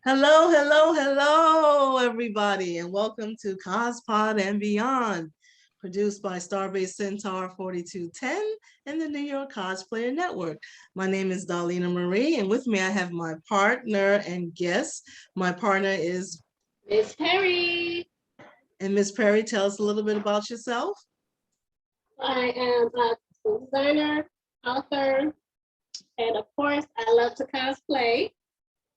Hello, hello, hello, everybody, and welcome to CosPod and Beyond, produced by Starbase Centaur 4210 and the New York Cosplayer Network. My name is Darlena Marie, and with me I have my partner and guest. My partner is Miss Perry. And Miss Perry, tell us a little bit about yourself. I am a designer, author, and of course, I love to cosplay.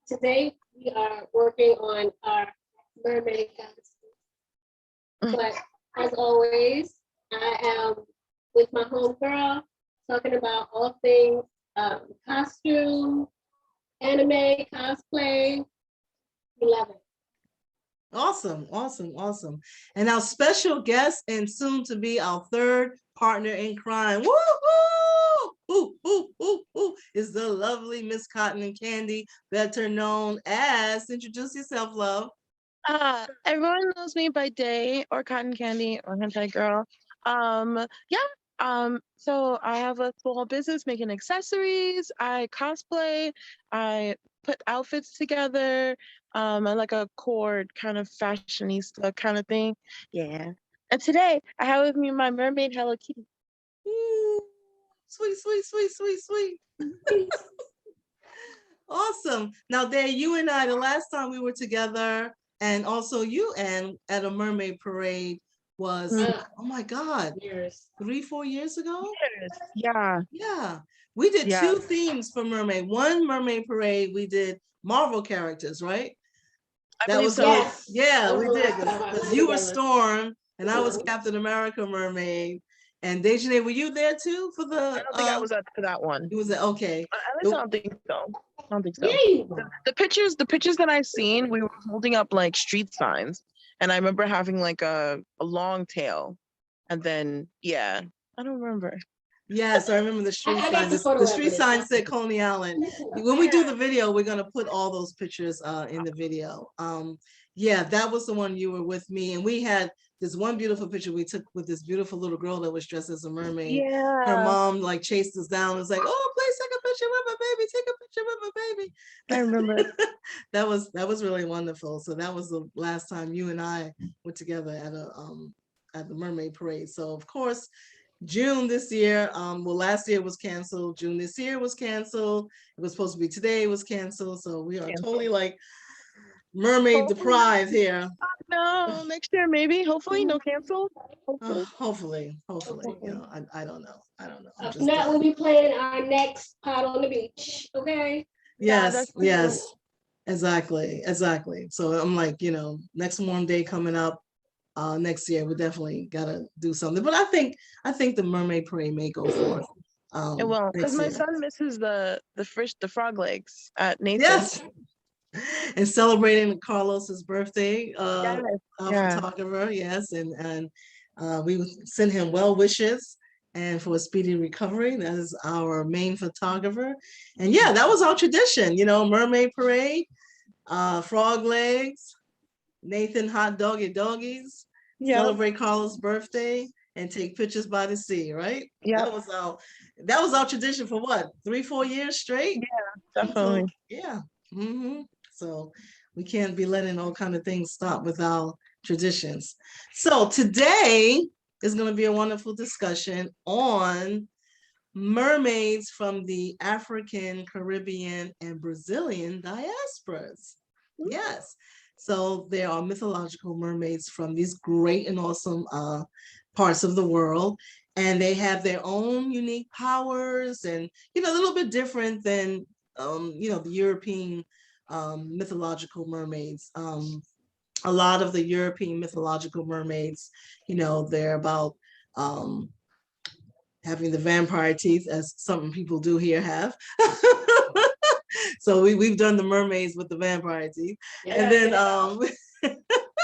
Today, we are working on our mermaid costume. But as always, I am with my homegirl talking about all things costume, anime, cosplay. We love it. Awesome, awesome, awesome. And our special guest and soon to be our third partner in crime, is the lovely Miss Cotton and Candy, better known as, introduce yourself, love. Everyone knows me by day or Cotton Candy or Hentai Girl. So I have a small business making accessories. I cosplay. I put outfits together. I like a cord kind of fashionista kind of thing. Yeah. And today I have with me my mermaid Hello Kitty. Ooh, sweet, sweet, sweet, sweet, sweet. Awesome. Now, Day, you and I, the last time we were together, and also you and at a mermaid parade was, oh my God, Years. 3-4 years ago? Yeah. Yeah. We did two themes for mermaid. One mermaid parade, we did Marvel characters, right? That was so. Yes. Yeah, we did. Because Because you were Storm and I was Captain America Mermaid. And Dejanay, were you there too for the? I don't think I was up for that one. You was okay. At least I don't think so. I don't think so. Yay. The pictures that I've seen, we were holding up like street signs, and I remember having like a long tail, and then I don't remember. Yes, I remember the street I got signs. the photo The street evidence. sign said Coney Island. When we do the video, we're gonna put all those pictures in the video. Yeah, that was the one you were with me, and we had this one beautiful picture we took with this beautiful little girl that was dressed as a mermaid. Yeah. Her mom like chased us down and was like, "Oh, please take a picture with my baby. Take a picture with my baby." I remember. that was really wonderful. So that was the last time you and I were together at the mermaid parade. So of course, June this year, well, last year was canceled. June this year was canceled. It was supposed to be today, it was canceled. So we are totally like mermaid deprived here. No, next year maybe. Hopefully, no cancel. Hopefully. You know, I don't know. If not, we'll be planning our next pot on the beach. Okay. Yes, yes, exactly. So I'm like, next warm day coming up. Next year we definitely gotta do something. But I think the mermaid parade may go forth. It will, because my son misses the frog legs at Nathan's. Yes. And celebrating Carlos's birthday, Yes. photographer, yes, and we send him well wishes and for a speedy recovery. That is our main photographer, and yeah, that was our tradition. Mermaid parade, frog legs, Nathan hot doggy doggies. Celebrate Carlos' birthday and take pictures by the sea, right? Yeah. That was our tradition for what, 3-4 years straight? Yeah, definitely. So, yeah. Mm-hmm. So we can't be letting all kind of things stop with our traditions. So today is going to be a wonderful discussion on mermaids from the African, Caribbean, and Brazilian diasporas. Yes. So there are mythological mermaids from these great and awesome parts of the world, and they have their own unique powers and, a little bit different than, the European mythological mermaids. A lot of the European mythological mermaids, they're about having the vampire teeth, as some people do here have. So we've done the mermaids with the vampire teeth. And then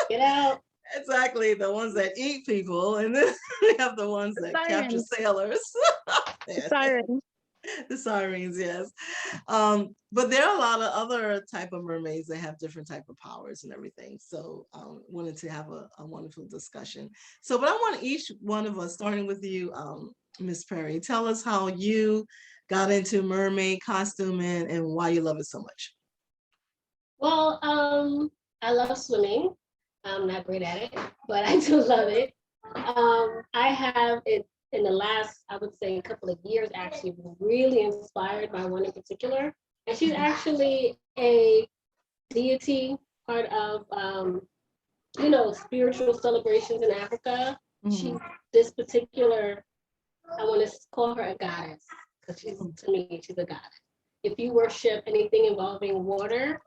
get out. Exactly, the ones that eat people, and then we have the ones that capture sailors. Sirens. The sirens, yes. But there are a lot of other type of mermaids that have different type of powers and everything. So wanted to have a wonderful discussion. But I want each one of us, starting with you, Miss Perry, tell us how you got into mermaid costuming and why you love it so much. Well, I love swimming. I'm not great at it, but I do love it. I have it in the last, I would say, couple of years, actually, been really inspired by one in particular. And she's actually a deity, part of, spiritual celebrations in Africa. She's this particular, I want to call her a goddess, because to me, she's a goddess. If you worship anything involving water,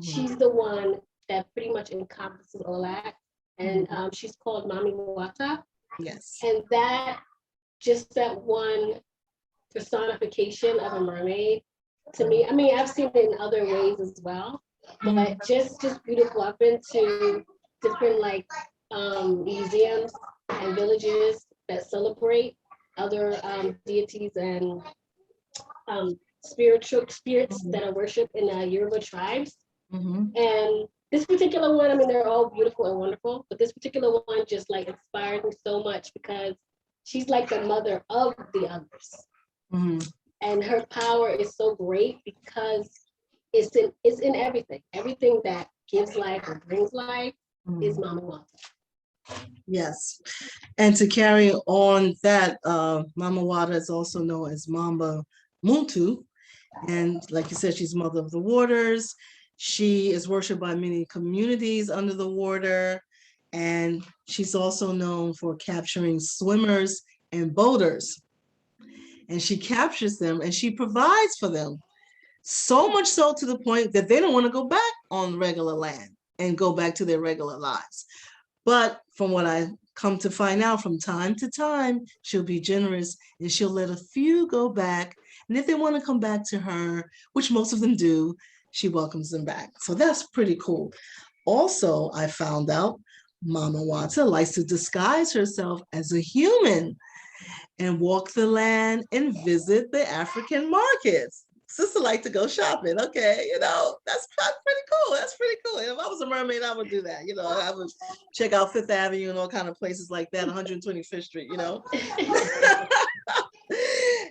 she's the one that pretty much encompasses all that. And she's called Mami Wata. Yes. And that one personification of a mermaid, to me, I mean, I've seen it in other ways as well, but just beautiful. I've been to different museums and villages that celebrate other deities and spirits that are worshipped in the Yoruba tribes. And this particular one, I mean, they're all beautiful and wonderful, but this particular one just inspired me so much because she's like the mother of the others. And her power is so great because it's in everything. Everything that gives life or brings life is Mama Wata. Yes. And to carry on that, Mama Wata is also known as Mamba Muntu. And like you said, she's mother of the waters. She is worshipped by many communities under the water. And she's also known for capturing swimmers and boaters. And she captures them and she provides for them. So much so to the point that they don't want to go back on regular land and go back to their regular lives. But from what I come to find out, from time to time, she'll be generous and she'll let a few go back. And if they want to come back to her, which most of them do, she welcomes them back. So that's pretty cool. Also, I found out Mama Wata likes to disguise herself as a human and walk the land and visit the African markets. Sister like to go shopping. Okay, that's pretty cool. That's pretty cool. If I was a mermaid, I would do that. I would check out Fifth Avenue and all kind of places like that, 125th Street,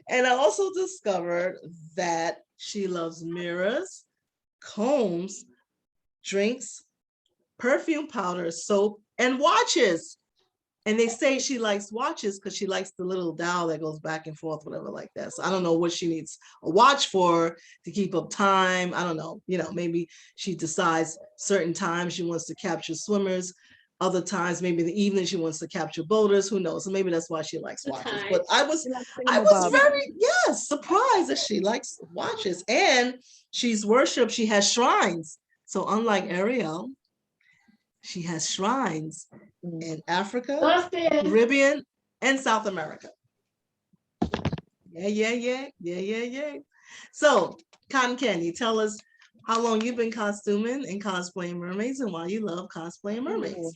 And I also discovered that she loves mirrors, combs, drinks, perfume powder, soap, and watches. And they say she likes watches because she likes the little dial that goes back and forth, whatever like that. So I don't know what she needs a watch for to keep up time. I don't know. Maybe she decides certain times she wants to capture swimmers. Other times, maybe in the evening, she wants to capture boaters. Who knows? So maybe that's why she likes watches. But I was very, surprised that she likes watches. And she's worshipped. She has shrines. So unlike Ariel, she has shrines in Africa, Caribbean, and South America. Yeah. So, Cotton Candy, tell us how long you've been costuming and cosplaying mermaids and why you love cosplaying mermaids.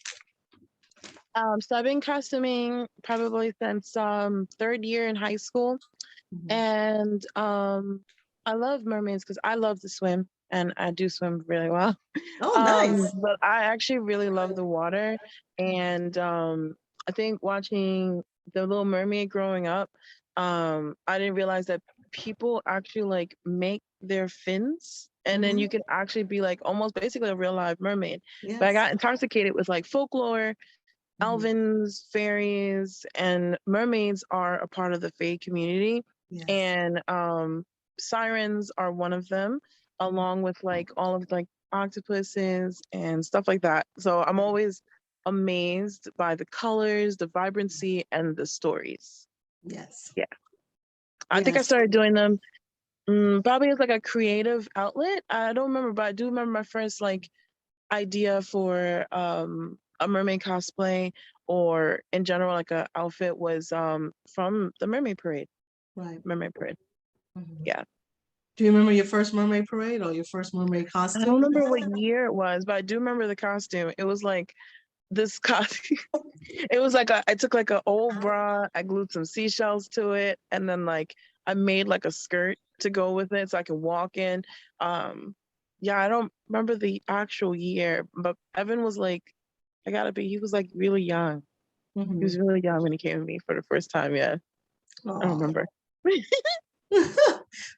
So I've been costuming probably since third year in high school. And I love mermaids because I love to swim. And I do swim really well. Oh, nice. But I actually really love the water. And I think watching The Little Mermaid growing up, I didn't realize that people actually make their fins. And then you can actually be almost basically a real live mermaid. Yes. But I got intoxicated with folklore, elvins, fairies, and mermaids are a part of the fae community. Yes. And sirens are one of them, along with all of octopuses and stuff like that. So I'm always amazed by the colors, the vibrancy, and the stories. Yes. Yeah. I think I started doing them probably as a creative outlet. I don't remember, but I do remember my first idea for a mermaid cosplay or in general a outfit was from the Mermaid Parade. Right. Mermaid Parade. Yeah. Do you remember your first mermaid parade or your first mermaid costume? I don't remember what year it was, but I do remember the costume. It was this costume. It was I took an old bra, I glued some seashells to it, and then I made a skirt to go with it so I could walk in. Yeah, I don't remember the actual year, but Evan was he was really young. He was really young when he came to me for the first time. Yeah. I don't remember.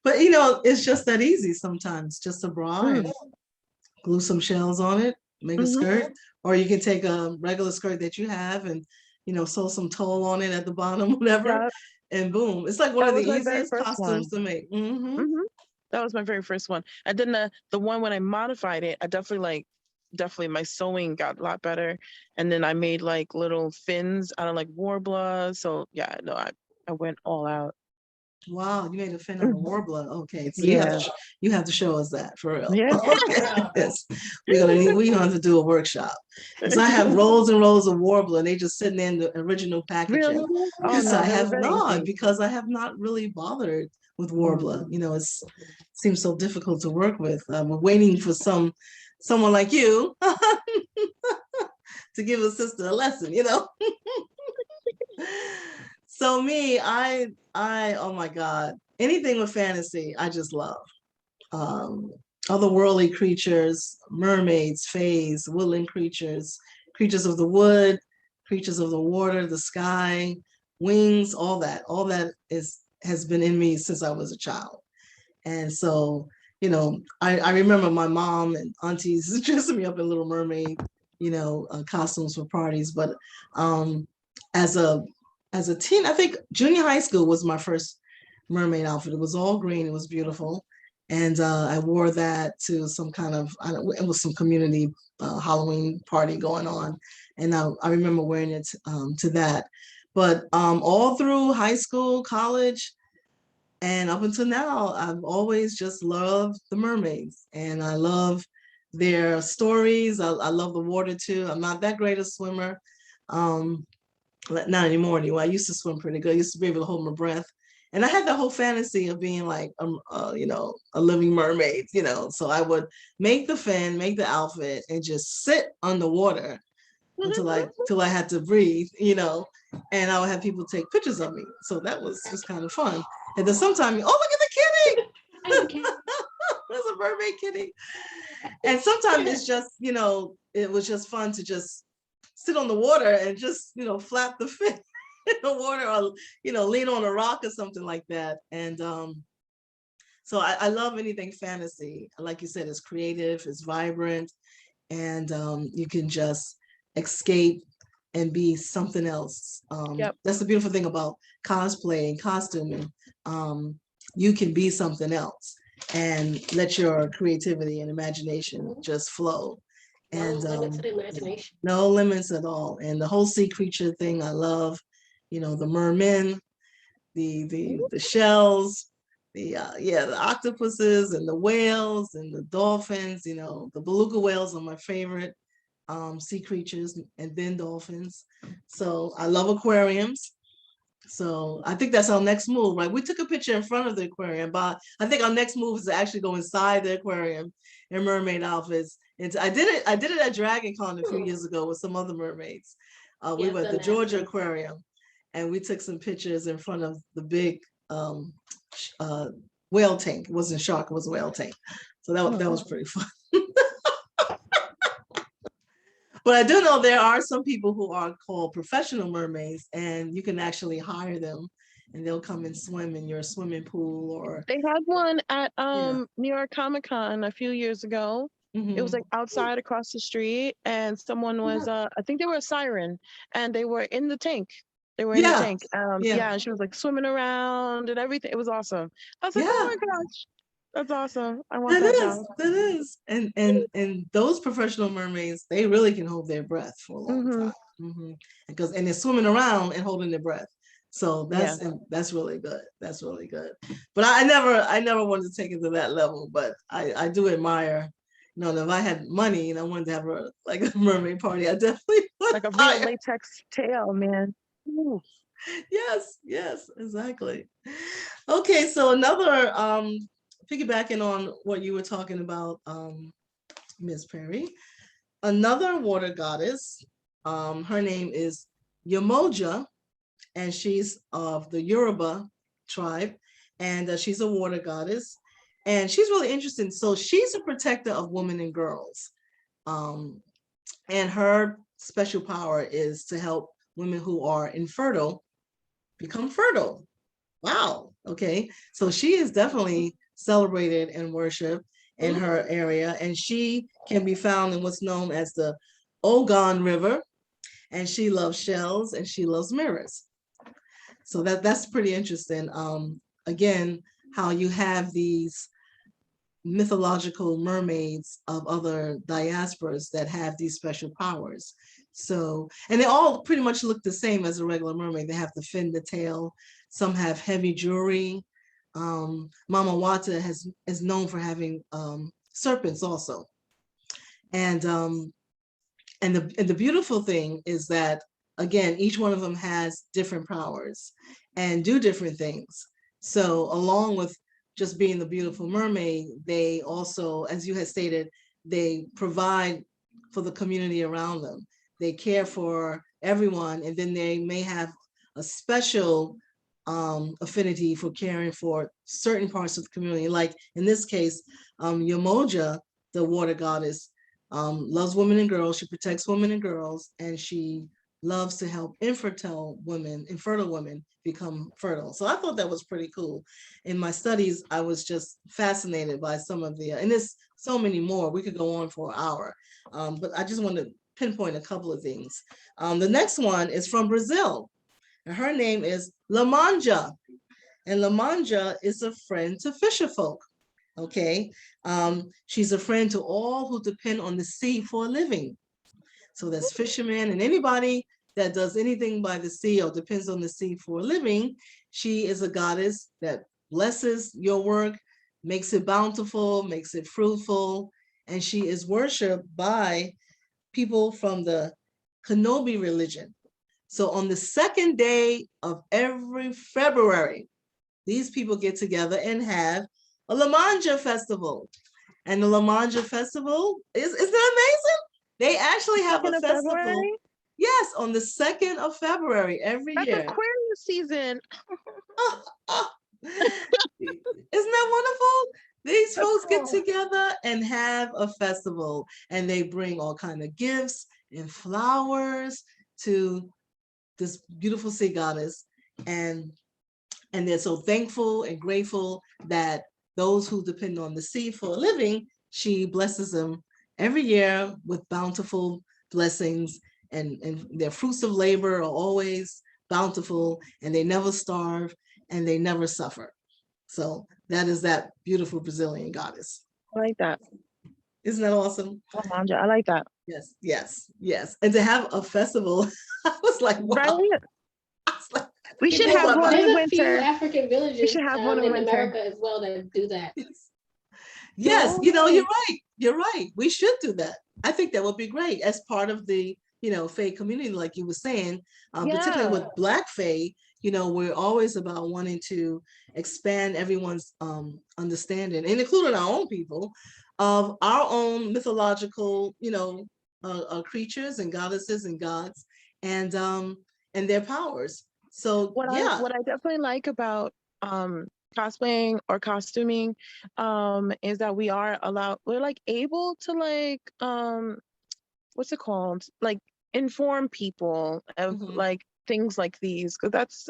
But it's just that easy sometimes, just a bra Mm, and glue some shells on it, make a mhm. skirt, or you can take a regular skirt that you have and sew some tulle on it at the bottom, whatever, Yeah, and boom. It's like one that of the was my very easiest first costumes one. to make. Hmm. That was my very first one. And then the one when I modified it, I definitely my sewing got a lot better. And then I made like little fins out of like warbler. So yeah, no, I went all out. Wow, you made a fin out of Mhm. warbler. Okay, so Yeah. you have to show us that for real. Yeah. Okay, yes, we're gonna have to do a workshop because I have rolls and rolls of warbler and they just sitting in the original packaging. Really? Oh Yes, I no, they were have very not easy. because I have not really bothered with Mm. warbler. It's seems so difficult to work with. I'm waiting for someone like you to give a sister a lesson. So me, oh my God, anything with fantasy, I just love. Um, Otherworldly creatures, mermaids, fays, woodland creatures, creatures of the wood, creatures of the water, the sky, wings, all that has been in me since I was a child. And so, I remember my mom and aunties dressing me up in Little Mermaid, costumes for parties. But um, as a as a teen, I think junior high school was my first mermaid outfit. It was all green. It was beautiful, and I wore that to some kind of it was some community Halloween party going on, and I remember wearing it to that. But all through high school, college, and up until now, I've always just loved the mermaids and I love their stories. I love the water too. I'm not that great a swimmer. Um, Not anymore anyway. I used to swim pretty good. I used to be able to hold my breath. And I had the whole fantasy of being like, a living mermaid. So I would make the fin, make the outfit, and just sit underwater until I had to breathe. And I would have people take pictures of me. So that was just kind of fun. And then sometimes, oh, look at the kitty. There's a mermaid kitty. And sometimes it's just, it was just fun to just sit on the water and just, flap the fin in the water or, lean on a rock or something like that. And so I love anything fantasy. Like you said, it's creative, it's vibrant, and you can just escape and be something else. Yep. That's the beautiful thing about cosplay and costuming. You can be something else and let your creativity and imagination just flow. No And limit to the imagination. no limits at all. And the whole sea creature thing, I love. The mermen, the shells, the octopuses and the whales and the dolphins. The beluga whales are my favorite sea creatures, and then dolphins. So I love aquariums. So I think that's our next move, right? We took a picture in front of the aquarium, but I think our next move is to actually go inside the aquarium in mermaid outfits. And I did it at Dragon Con a few years ago with some other mermaids. We Yeah, were I've at the done that Georgia too. Aquarium, and we took some pictures in front of the big um, uh, whale tank. It wasn't a shark; it was a whale tank. So that was pretty fun. But I do know there are some people who are called professional mermaids, and you can actually hire them, and they'll come and swim in your swimming pool or They had one at yeah. New York Comic Con a few years ago. It was Hmm. like outside across the street, and someone was I think they were a siren, and they were in the tank. They were in the Yeah, tank. yeah, Yeah, and she was like swimming around and everything. It was awesome. I was like, oh yeah. my gosh, that's awson. I want That that is, job. that is, and those professional mermaids, they really can hold their breath for a long Hmm. time. And they're swimming around and holding their breath. So Yeah. that's really good. That's really good. But I never wanted to take it to that level. But I do admire. If I had money and I wanted to have like a mermaid party, I definitely would Like a real hire. latex tail, man. Ooh. Yes, yes, exactly. Okay, so another piggybacking on what you were talking about, Miss Perry. Another water goddess, her name is Yamoja, and she's of the Yoruba tribe, and she's a water goddess, and she's really interesting. So she's a protector of women and girls, um, and her special power is to help women who are infertile become fertile. Wow. Okay, so she is definitely celebrated and worshiped in Mhm. her area, and she can be found in what's known as the Ogon River, and she loves shells and she loves mirrors. So that's pretty interesting. Again, how you have these mythological mermaids of other diasporas that have these special powers. So, and they all pretty much look the same as a regular mermaid. They have the fin, the tail. Some have heavy jewelry. Mama Wata is known for having serpents also. And the beautiful thing is that, again, each one of them has different powers and do different things. So along with just being the beautiful mermaid, they also, as you had stated, they provide for the community around them. They care for everyone, and then they may have a special affinity for caring for certain parts of the community. Like in this case, Yamoja, the water goddess, loves women and girls. She protects women and girls, and she loves to help infertile women become fertile. So I thought that was pretty cool. In my studies, I was just fascinated by some of the, and there's so many more. We could go on for an hour, but I just want to pinpoint a couple of things. The next one is from Brazil, and her name is La Manja, and La Manja is a friend to fisher folk. Okay, she's a friend to all who depend on the sea for a living. So that's fishermen and anybody that does anything by the sea or depends on the sea for a living. She is a goddess that blesses your work, makes it bountiful, makes it fruitful, and she is worshipped by people from the Kanobi religion. So on the second day of every February, these people get together and have a La Manja festival. And the La Manja festival isn't that amazing? They actually have a Second of festival. February. Yes, on the 2nd of February every That's year. Aquarius season. Oh, oh. Isn't that wonderful? These That's folks get cool. together and have a festival, and they bring all kind of gifts and flowers to this beautiful sea goddess, and they're so thankful and grateful that those who depend on the sea for a living, she blesses them every year with bountiful blessings, and their fruits of labor are always bountiful, and they never starve and they never suffer. So that is that beautiful Brazilian goddess. I like that. Isn't that awesome? Oh, Manja, I like that. Yes, yes, yes. And to have a festival, I was like, Right? wow. I was like, We it should blew have my one mind. in There's a few winter. African We villages should have one in in winter. America as well that do that. Yes. Yes, Oh, you know, you're nice. right. You're right. We should do that. I think that would be great as part of the, Fae community, like you were saying, particularly Yeah. with Black Fae. We're always about wanting to expand everyone's understanding, and including our own people, of our own mythological, creatures and goddesses and gods, and their powers. So yeah. What I definitely like about cosplaying or costuming is that we're like able to like what's it called? Like inform people of Mhm, like things like these because that's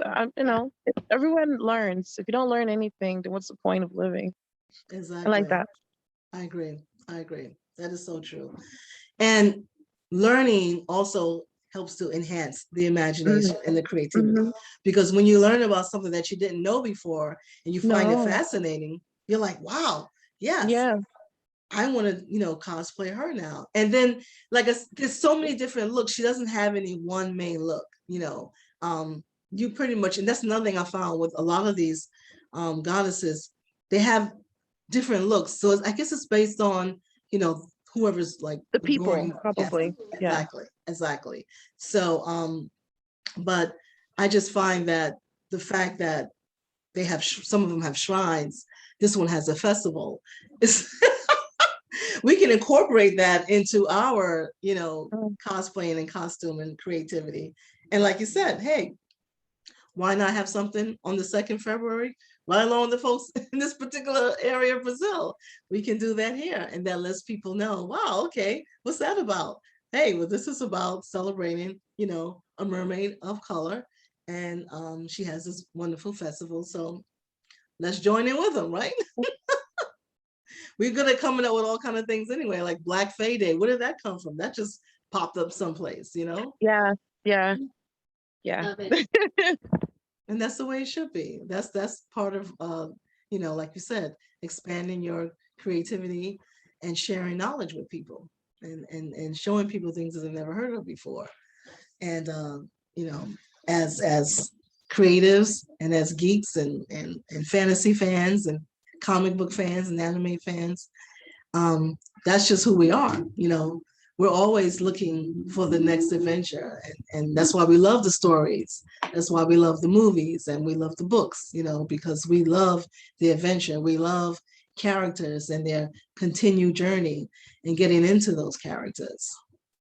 everyone learns. If you don't learn anything, then what's the point of living? I like exactly. that. I agree. I agree. That is so true. And learning also helps to enhance the imagination and the creativity. Mm-hmm. Because when you learn about something that you didn't know before and you find it No. fascinating, you're like, wow, yes, Yeah. I want to, cosplay her now. And then, like, there's so many different looks. She doesn't have any one main look. You pretty much, and that's another thing I found with a lot of these goddesses, they have different looks. So I guess it's based on, whoever's like The people, going. Yes, probably. Yeah. exactly, exactly. So, but I just find that the fact that they have some of them have shrines, this one has a festival. It's we can incorporate that into our, Mm. cosplaying and costume and creativity. And like you said, hey, why not have something on the 2nd February? Right along the folks in this particular area of Brazil. We can do that here. And that lets people know, wow, okay, what's that about? Hey, well, this is about celebrating, a mermaid of color. And she has this wonderful festival. So let's join in with them, right? We're good at coming up with all kind of things anyway, like Black Fae Day. Where did that come from? That just popped up someplace, you know? Yeah, yeah, yeah. Love it. And that's the way it should be. That's part of you know, like you said, expanding your creativity and sharing knowledge with people and showing people things that they've never heard of before. And you know, as creatives and as geeks and fantasy fans and comic book fans and anime fans, that's just who we are. You know, we're always looking for the next adventure, and that's why we love the stories. That's why we love the movies and we love the books, you know, because we love the adventure. We love characters and their continued journey and getting into those characters.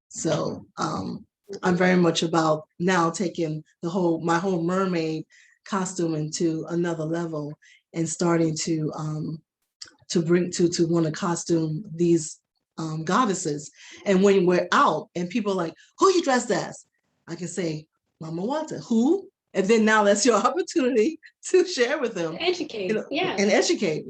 So I'm very much about now taking my whole mermaid costume into another level and starting to bring to want to costume these goddesses. And when we're out and people are like, who you dressed as? I can say, Mama Wata, who? And then now that's your opportunity to share with them. Educate, You know, yeah. and educate.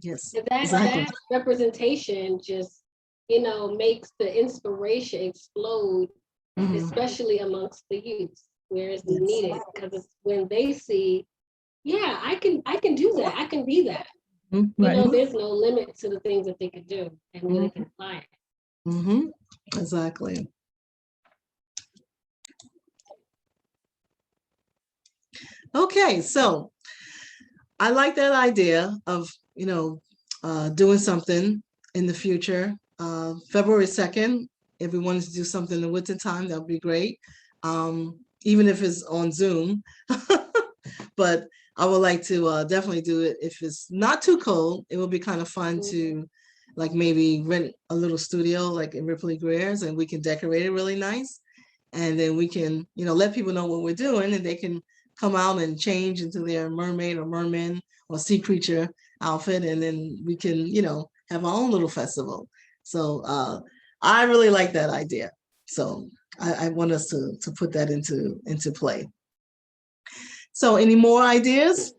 Yes, And exactly. that representation just, you know, makes the inspiration explode, especially amongst the youth, where it's Yes. needed. Because it's when they see, yeah, I can do that. I can be that. Mhm. You know, there's no limit to the things that they can do and where they can apply it. Exactly. Okay, so I like that idea of, you know, doing something in the future. February 2nd, if we wanted to do something in the winter time, that would be great. Even if it's on Zoom. But I would like to definitely do it if it's not too cold. It would be kind of fun to like maybe rent a little studio like in Ripley Greer's and we can decorate it really nice. And then we can, you know, let people know what we're doing and they can come out and change into their mermaid or merman or sea creature outfit. And then we can, you know, have our own little festival. So I really like that idea. So I want us to put that into play. So any more ideas?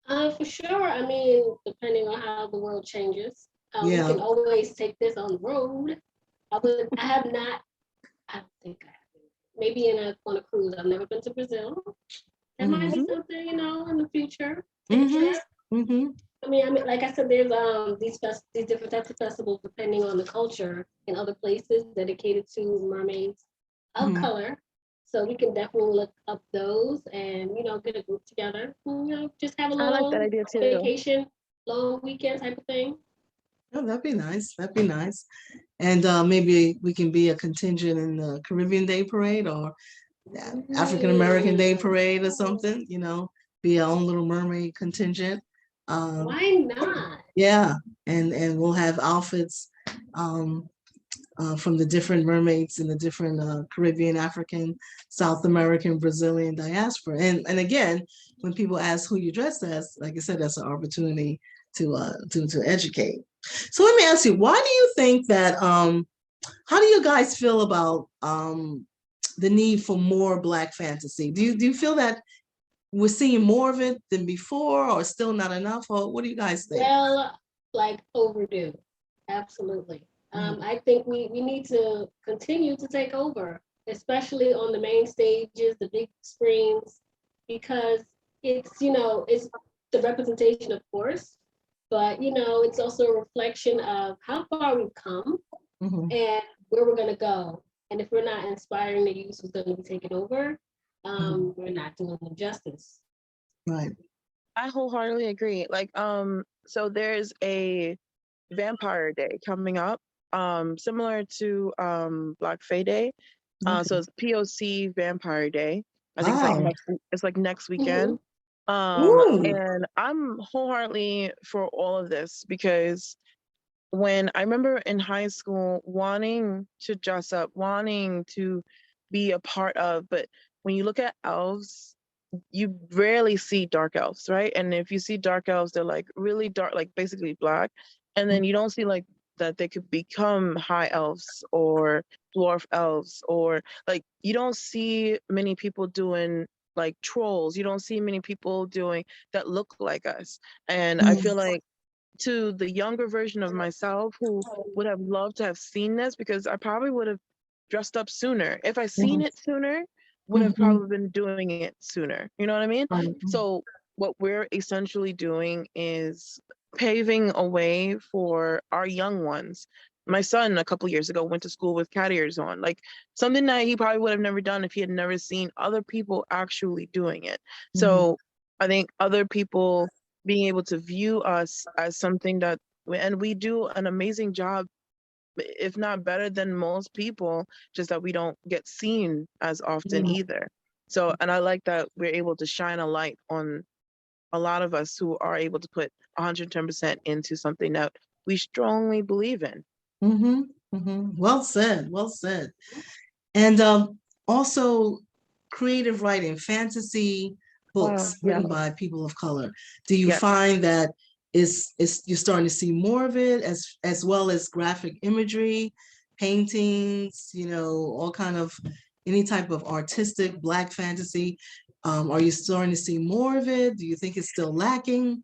For sure. I mean, depending on how the world changes, we Yeah. can always take this on the road. I have not. I think I have been. Maybe on a cruise. I've never been to Brazil. That might be something, you know, in the future. Take a trip. I mean, like I said, there's these different types of festivals depending on the culture in other places dedicated to mermaids of color. So we can definitely look up those and, you know, get a group together and, you know, just have a I like that little idea too. vacation, long weekend type of thing. Oh, that'd be nice. That'd be nice. And maybe we can be a contingent in the Caribbean Day Parade or African American Day Parade or something, you know, be our own little mermaid contingent. Why not? Yeah, and we'll have outfits from the different mermaids in the different Caribbean, African, South American, Brazilian diaspora. And again, when people ask who you dress as, like I said, that's an opportunity to educate. So let me ask you, why do you think that? How do you guys feel about the need for more Black fantasy? Do you feel that we're seeing more of it than before, or still not enough? Or what do you guys think? Well, like overdue. Absolutely. I think we need to continue to take over, especially on the main stages, the big screens, because it's, you know, it's the representation, of course, but, you know, it's also a reflection of how far we've come and where we're going to go. And if we're not inspiring the youth who's going to be taking over, we're not doing them justice. Right. I wholeheartedly agree. Like, so there's a Vampire Day coming up, similar to Black Fae Day. So it's POC Vampire Day. I think it's like next weekend. And I'm wholeheartedly for all of this because when I remember in high school wanting to dress up, wanting to be a part of, but when you look at elves, you rarely see dark elves, right? And if you see dark elves, they're like really dark, like basically black. And then you don't see like that they could become high elves or dwarf elves, or like you don't see many people doing like trolls. You don't see many people doing that look like us. And I feel like to the younger version of myself who would have loved to have seen this, because I probably would have dressed up sooner. If I seen it sooner, would have Mhm. probably been doing it sooner. You know what I mean? Right. So what we're essentially doing is paving a way for our young ones. My son a couple years ago went to school with cat ears on, like something that he probably would have never done if he had never seen other people actually doing it. Mhm. So I think other people being able to view us as something that, and we do an amazing job, if not better than most people, just that we don't get seen as often Yeah. either. So, and I like that we're able to shine a light on a lot of us who are able to put 110% into something that we strongly believe in. Well said. Well said. And also creative writing, fantasy Wow. books Yeah. written by people of color. Do you Yes. find that is you're starting to see more of it as well as graphic imagery, paintings, all kind of any type of artistic Black fantasy? Are you starting to see more of it? Do you think it's still lacking?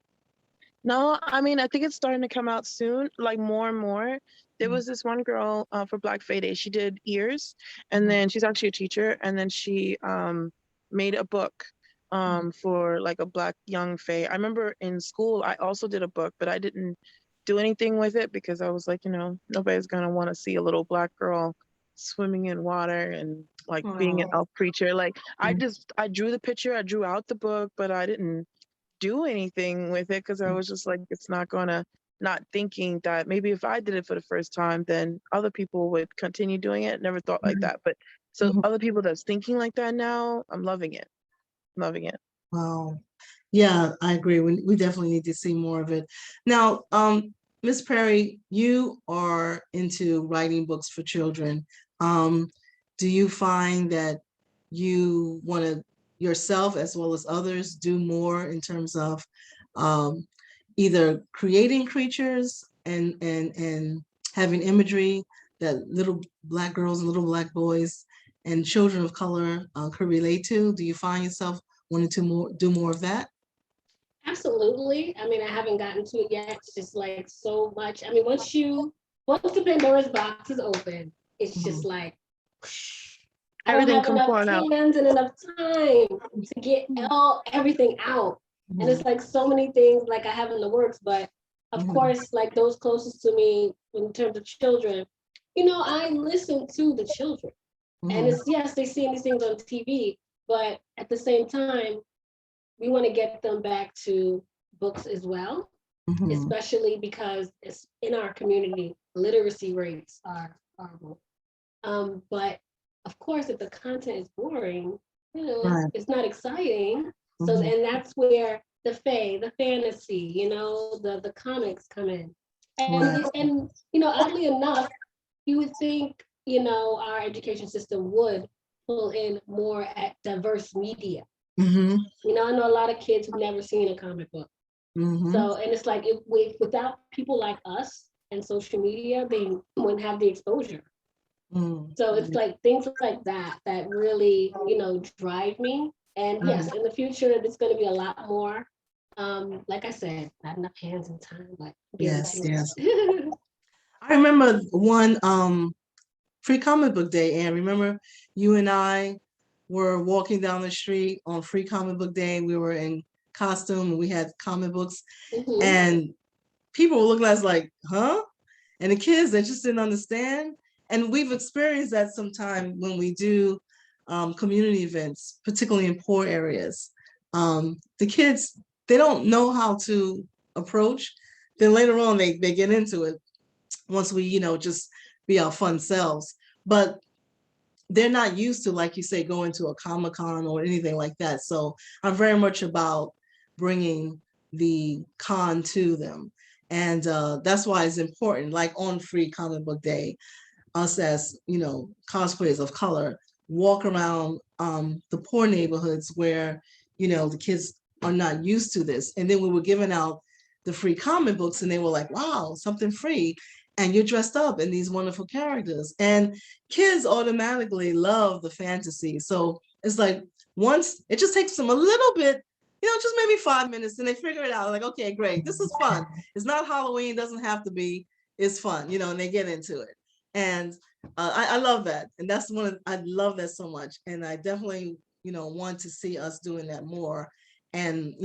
No, I mean, I think it's starting to come out soon, like more and more. There was this one girl for Black Fae Day. She did ears, and then she's actually a teacher, and then she made a book for like a Black young Fae. I remember in school, I also did a book, but I didn't do anything with it because I was like, nobody's gonna want to see a little Black girl swimming in water and like being an Oh. elf creature. Like I drew the picture, I drew out the book, but I didn't do anything with it because I was just like, it's not gonna, not thinking that maybe if I did it for the first time, then other people would continue doing it. Never thought like that. But so Mhm. other people that's thinking like that now, I'm loving it. Loving it. Wow. Yeah, I agree. We definitely need to see more of it. Now, Miss Perry, you are into writing books for children. Um, do you find that you want to yourself as well as others do more in terms of um, either creating creatures and having imagery that little Black girls and little Black boys and children of color could relate to? Do you find yourself wanting to do more of that? Absolutely. I mean, I haven't gotten to it yet. It's just like so much. I mean, once the Pandora's box is open, it's just Mhm. like I don't Everything have come enough pouring out. hands and enough time to get everything out. And it's like so many things like I have in the works, but of Mhm. course, like those closest to me in terms of children, I listen to the children. And Mhm. it's yes, they see these things on TV, but at the same time, we want to get them back to books as well, Mhm. especially because it's in our community, literacy rates are horrible. But of course, if the content is boring, Right. it's not exciting. So, Mhm. and that's where the fantasy, the comics come in. Right. And oddly enough, you would think, our education system would pull in more at diverse media. Mhm. I know a lot of kids who've never seen a comic book. Mhm. So, and it's like without people like us and social media, they wouldn't have the exposure. Mhm. So it's like things like that really, drive me. And Right. yes, in the future, there's going to be a lot more. Like I said, not enough hands and time, but I'll be able Yes. to. Yes. I remember one free comic book day, and remember you and I were walking down the street on free comic book day. We were in costume and we had comic books, Mhm. and people were looking at us like, huh? And the kids, they just didn't understand. And we've experienced that sometime when we do community events, particularly in poor areas. The kids, they don't know how to approach. Then later on, they get into it once we, just be our fun selves. But they're not used to, like you say, going to a Comic-Con or anything like that. So I'm very much about bringing the con to them. And that's why it's important, like on Free Comic Book Day, us as, cosplayers of color, walk around the poor neighborhoods where, the kids are not used to this. And then we were giving out the free comic books and they were like, wow, something free. And you're dressed up in these wonderful characters. And kids automatically love the fantasy. So it's like once it just takes them a little bit, just maybe 5 minutes, and they figure it out. Like, okay, great, this is fun. It's not Halloween, doesn't have to be. It's fun, and they get into it. And I love that, and that's I love that so much, and I definitely want to see us doing that more, and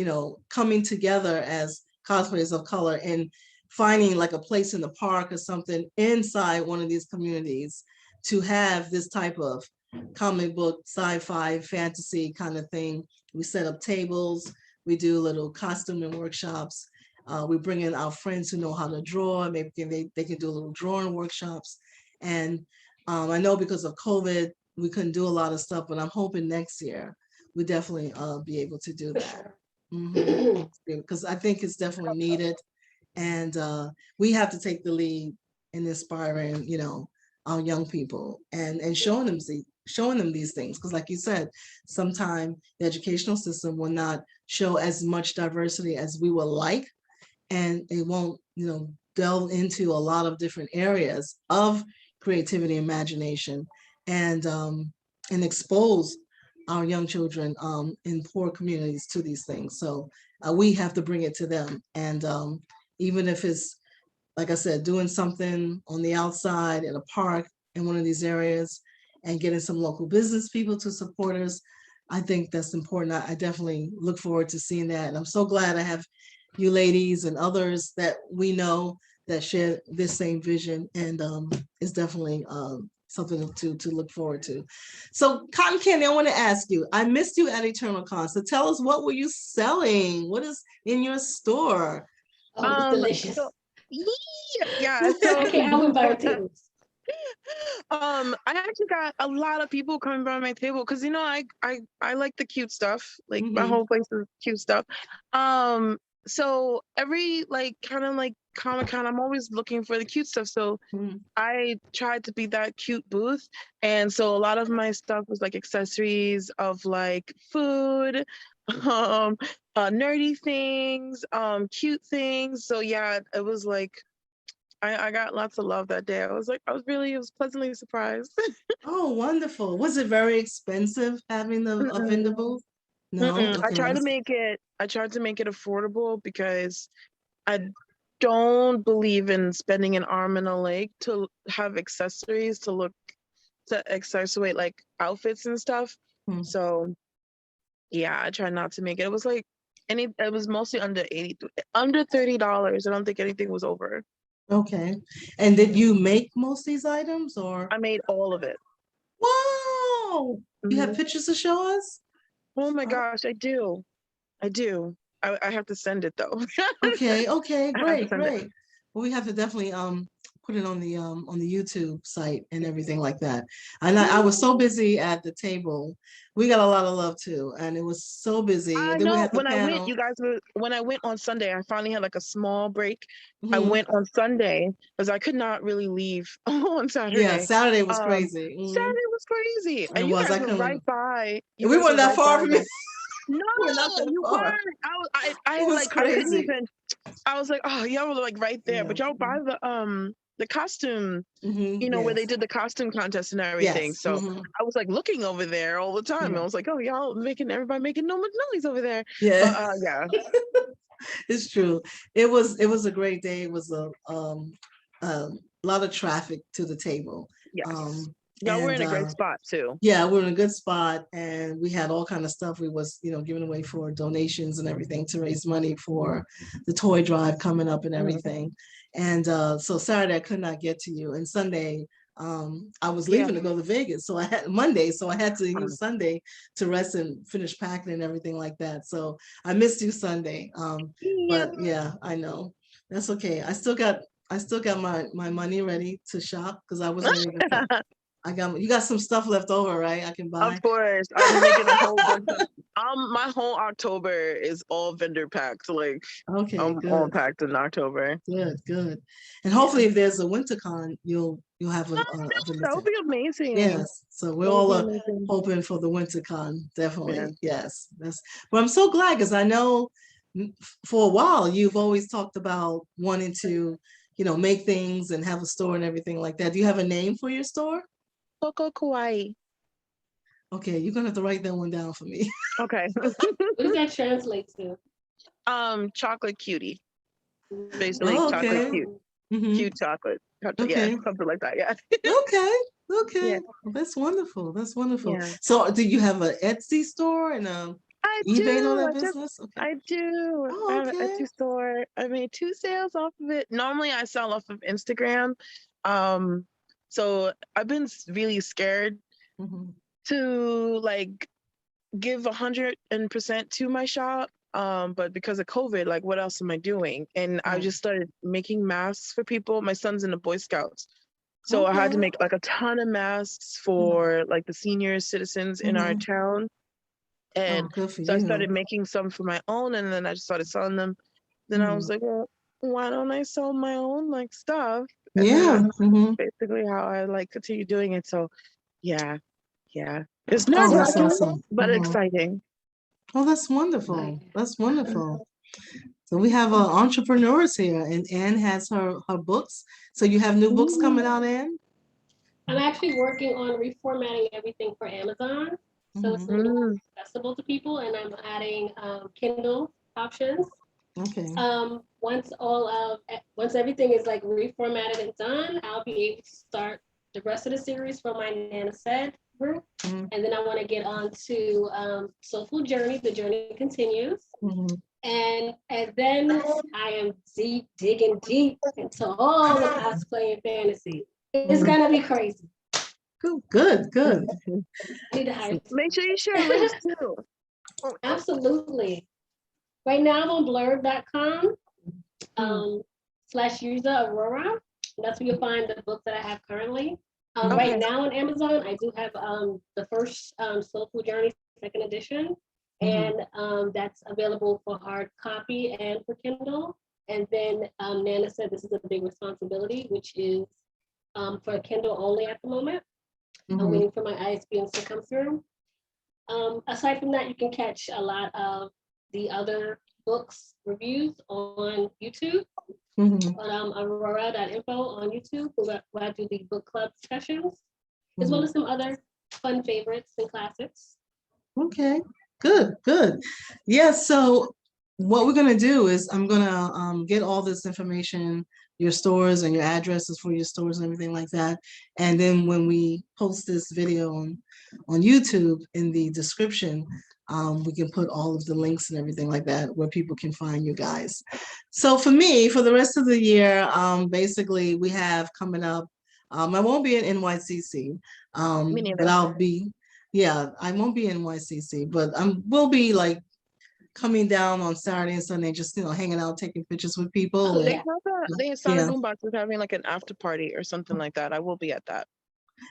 coming together as cosplayers of color and finding like a place in the park or something inside one of these communities to have this type of comic book, sci-fi, fantasy kind of thing. We set up tables, we do little costuming workshops. We bring in our friends who know how to draw. Maybe they can do little drawing workshops. And I know because of COVID, we couldn't do a lot of stuff, but I'm hoping next year we definitely be able to do that. Because I think it's definitely needed. And we have to take the lead in inspiring, our young people and showing them these things. Because like you said, sometimes the educational system will not show as much diversity as we would like, and it won't, delve into a lot of different areas of creativity, imagination, and expose our young children in poor communities to these things. So we have to bring it to them. And even if it's, like I said, doing something on the outside in a park in one of these areas and getting some local business people to support us, I think that's important. I definitely look forward to seeing that. And I'm so glad I have you ladies and others that we know that share this same vision, and it's definitely something to look forward to. So Cotton Candy, I want to ask you, I missed you at Eternal Con. So tell us, what were you selling? What is in your store? Oh, it's delicious. So, yeah, so Okay, I will buy too. I actually got a lot of people coming by my table because I like the cute stuff. Like my whole place is cute stuff. So every kind of like Comic-Con, I'm always looking for the cute stuff. So I tried to be that cute booth, and so a lot of my stuff was like accessories of like food, nerdy things, cute things. So yeah, it was like I got lots of love that day. I was pleasantly surprised. Oh, wonderful. Was it very expensive having a vendor booth? No. Okay, I tried to make it affordable because I don't believe in spending an arm and a leg to have accessories to accentuate like outfits and stuff. So yeah, I tried not to make it. It was like it was mostly under $30. I don't think anything was over. Okay. And did you make most of these items, or? I made all of it. Wow. You have pictures to show us? Oh my gosh, I do. I have to send it though. Okay, great. Well, we have to definitely put it on the YouTube site and everything like that. And I was so busy at the table. We got a lot of love too, and it was so busy. I And then we know had the when panel. I went, you guys when I went on Sunday, I finally had like a small break. I went on Sunday because I could not really leave on Saturday. Yeah, Saturday was crazy. Saturday was crazy. And It you was. guys were right by. We weren't that far from it. No, you weren't. I It was like crazy. I couldn't even. I was like, oh, y'all were like right there, but y'all by the costume, where they did the costume contest and everything. Yes. So I was like looking over there all the time. Yeah. I was like, oh, everybody making noise over there. Yeah. But yeah. It's true. It was a great day. It was a lot of traffic to the table. Yes. Y'all were in a great spot too. Yeah, we're in a good spot, and we had all kind of stuff we was, giving away for donations and everything to raise money for the toy drive coming up and everything. And so Saturday I could not get to you, and Sunday I was leaving to go to Vegas, so I had Monday, so I had to use Sunday to rest and finish packing and everything like that. So I missed you Sunday. But yeah, I know. That's okay. I still got my money ready to shop because I was ready to shop. You got some stuff left over, right? I can buy. Of course. I'm making a whole bunch of my whole October is all vendor packed. Like I'm all packed in October. Good. And hopefully if there's a WinterCon, you'll have a that would be amazing. Yes. So we're all hoping for the WinterCon, definitely. Yes. But I'm so glad because I know for a while you've always talked about wanting to, make things and have a store and everything like that. Do you have a name for your store? Coco Kawaii. Okay, you're gonna have to write that one down for me. Okay. What does that translate to? Chocolate cutie. Basically Oh, chocolate okay. cute. Hmm. Cute chocolate. Yeah, Okay. something like that. Yeah. Okay. Okay. Yeah. Well, that's wonderful. That's wonderful. Yeah. So, do you have an Etsy store and I eBay and all do. that business? Okay. I do. I Oh, have an okay. Etsy store. I made 2 sales off of it. Normally I sell off of Instagram. Um, so I've been really scared Hmm. to like give 100% to my shop. But because of COVID, like what else am I doing? And I Right. just started making masks for people. My son's in the Boy Scouts. So I had to Okay. make like a ton of masks Hmm. for like the senior citizens in our Hmm. town. Oh, And good for so I you. started making some for my own, and then I just started selling them. Then I Hmm. was like, well, why don't I sell my own like stuff? And then Yeah. that's Hmm. basically how I like continue doing it. So yeah, yeah. It's Oh, nerve that's wracking, awesome. but Hmm. exciting. Oh, that's wonderful. That's wonderful. So we have entrepreneurs here, and Anne has her books. So you have new books Mm, coming out, Anne? I'm actually working on reformatting everything for Amazon, so it's Hmm. a little more mm, accessible to people, and I'm adding Kindle options. Okay. Once everything is like reformatted and done, I'll be able to start the rest of the series from my Nana Said group, Hmm. and then I want to get on to Soulful Journey. The journey continues, Hmm. and then I am digging deep into all the cosplay and fantasy. It's Hmm. gonna be crazy. Good, good, good. mm. I need to hire. Make sure you share links too. Absolutely. Right now I'm on blurb.com Hmm. /user Aurora. That's where you'll find the books that I have currently. Right Okay. now on Amazon, I do have the first Soulful Journey second edition, Hmm. and that's available for hard copy and for Kindle. And then Nana said this is a big responsibility, which is for Kindle only at the moment. I'm Hmm. waiting for my ISBN to come through. Aside from that, you can catch a lot of the other books reviews on YouTube Hmm. on aurora.info on YouTube, where I do the book club sessions, as well Hmm. as some other fun favorites and classics. Okay, good, good. Yeah, so what we're gonna do is I'm gonna get all this information, your stores and your addresses for your stores and everything like that. And then when we post this video on YouTube in the description, we can put all of the links and everything like that where people can find you guys. So for me, for the rest of the year, basically we have coming up, I won't be in NYCC, Me but neither. I'll be, yeah, I won't be in NYCC, but will be like coming down on Saturday and Sunday, just hanging out, taking pictures with people, Oh They and yeah. have the Sonic yeah, Boombox is having like an after party or something like that. I will be at that.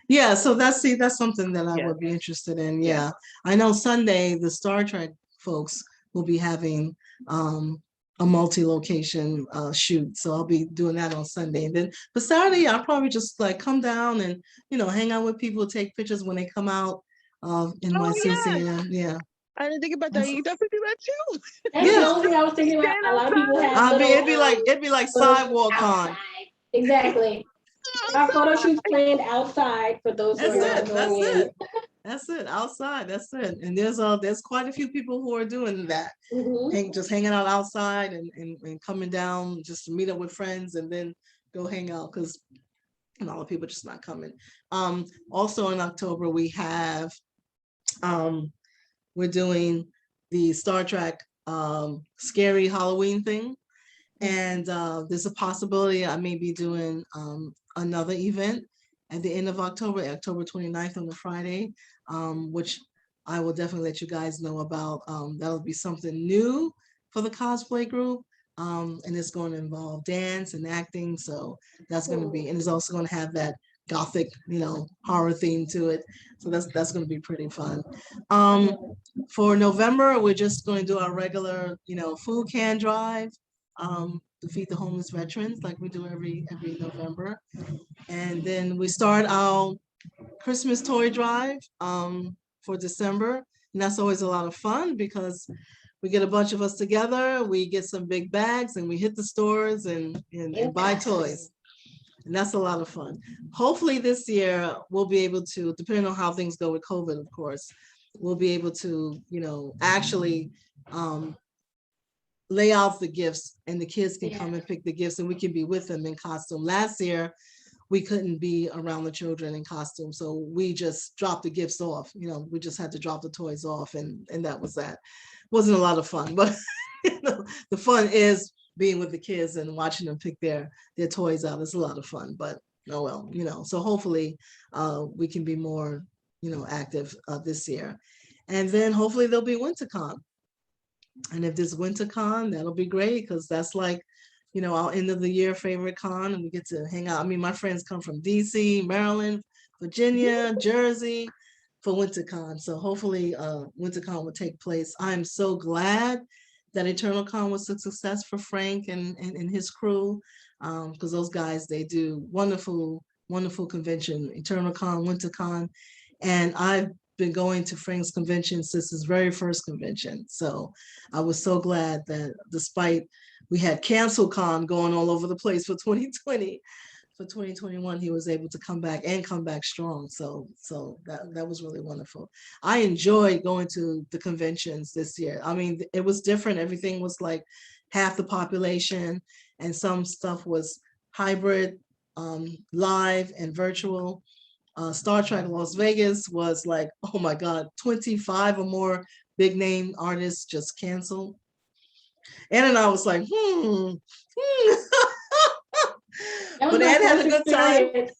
yeah. So that's something that I Yeah. would be interested in. Yeah. Yeah, I know Sunday the Star Trek folks will be having a multi-location shoot, so I'll be doing that on Sunday. And then for Saturday, I'll probably just like come down and hang out with people, take pictures when they come out of Oh NYCC. yeah. And yeah, I didn't think about that. You definitely do that too. That's the yeah. only thing I was thinking about. Stand A lot of people outside. have little It'd be like photo shoots sidewalk con. outside. Exactly. Our photo shoots planned outside for those who That's are not it. going That's in. it. That's it. Outside. That's it. And there's quite a few people who are doing that. Mhm. Just hanging out outside and coming down just to meet up with friends and then go hang out because a lot of people just not coming. Also in October we have we're doing the Star Trek scary Halloween thing. And there's a possibility I may be doing another event at the end of October, October 29th on a Friday, which I will definitely let you guys know about. That'll be something new for the cosplay group. And it's going to involve dance and acting. So that's going to be, and it's also going to have that gothic, horror theme to it. So that's going to be pretty fun. For November, we're just going to do our regular, food can drive to feed the homeless veterans like we do every November. And then we start our Christmas toy drive for December. And that's always a lot of fun because we get a bunch of us together, we get some big bags and we hit the stores and buy toys. And that's a lot of fun. Hopefully this year we'll be able to, depending on how things go with COVID, of course, we'll be able to, actually um, lay out the gifts and the kids can come Yeah. and pick the gifts and we can be with them in costume. Last year, we couldn't be around the children in costume. So we just dropped the gifts off, we just had to drop the toys off and that was that. Wasn't a lot of fun, but the fun is being with the kids and watching them pick their toys out. It's a lot of fun, but oh well, so hopefully we can be more, active this year. And then hopefully there'll be WinterCon. And if there's WinterCon, that'll be great because that's like, our end of the year favorite con, and we get to hang out. I mean, my friends come from DC, Maryland, Virginia, Jersey for WinterCon. So hopefully WinterCon will take place. I'm so glad that Eternal Con was a success for Frank and his crew, because those guys, they do wonderful, wonderful convention, Eternal Con, WinterCon. And I've been going to Frank's convention since his very first convention. So I was so glad that despite we had Cancel Con going all over the place for 2020, for 2021, he was able to come back and come back strong. So that was really wonderful. I enjoyed going to the conventions this year. I mean, it was different. Everything was like half the population, and some stuff was hybrid, live and virtual. Star Trek Las Vegas was like, oh my God, 25 or more big name artists just canceled. And I was like, That was But my Ed had first a good time. experience.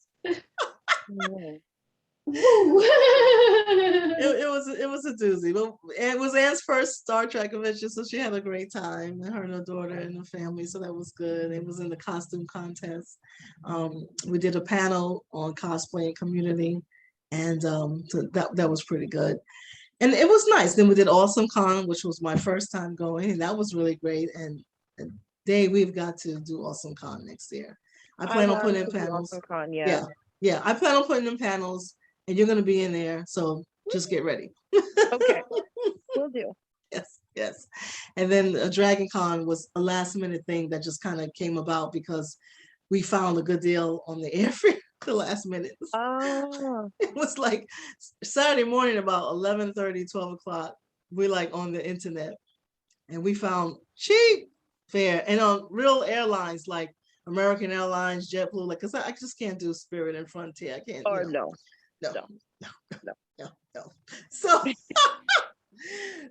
Mm. Woo. It was a doozy. But it was Anne's first Star Trek convention, so she had a great time. And her and her daughter and her family, so that was good. It was in the costume contest. We did a panel on cosplay and community, and so that was pretty good. And it was nice. Then we did Awesome Con, which was my first time going, and that was really great. And Dave, we've got to do Awesome Con next year. I I plan on putting want in to do panels. Awesome Con, yeah. Yeah, yeah. I plan on putting in panels, and you're going to be in there. So just get ready. Okay, will do. Yes, yes. And then Dragon Con was a last minute thing that just kind of came about because we found a good deal on the airfare the last minute. Oh, It was like Saturday morning about 11:30, 12 o'clock. We're like on the internet and we found cheap fare and on real airlines like American Airlines, JetBlue, like, cause I just can't do Spirit and Frontier. I can't, or no. no, No. no. So,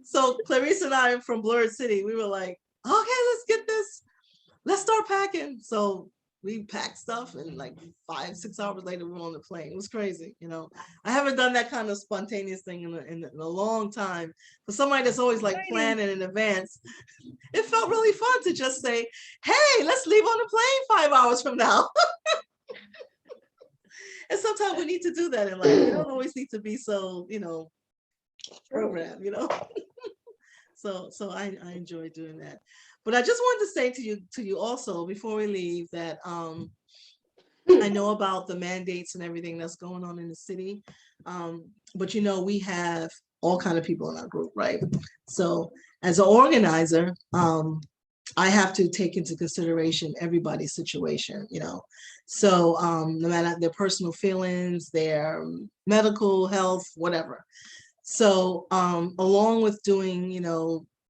so Clarice and I from Blurred City, we were like, okay, let's get this. Let's start packing. So we packed stuff and like 5-6 hours later, we were on the plane. It was crazy. I haven't done that kind of spontaneous thing in a long time. For somebody that's always like planning in advance, it felt really fun to just say, hey, let's leave on the plane 5 hours from now. And sometimes we need to do that in life. We don't always need to be so, programmed, So I enjoy doing that. But I just wanted to say to you also before we leave that I know about the mandates and everything that's going on in the city. But we have all kind of people in our group, right? So as an organizer, I have to take into consideration everybody's situation, So no matter their personal feelings, their medical health, whatever. So along with doing,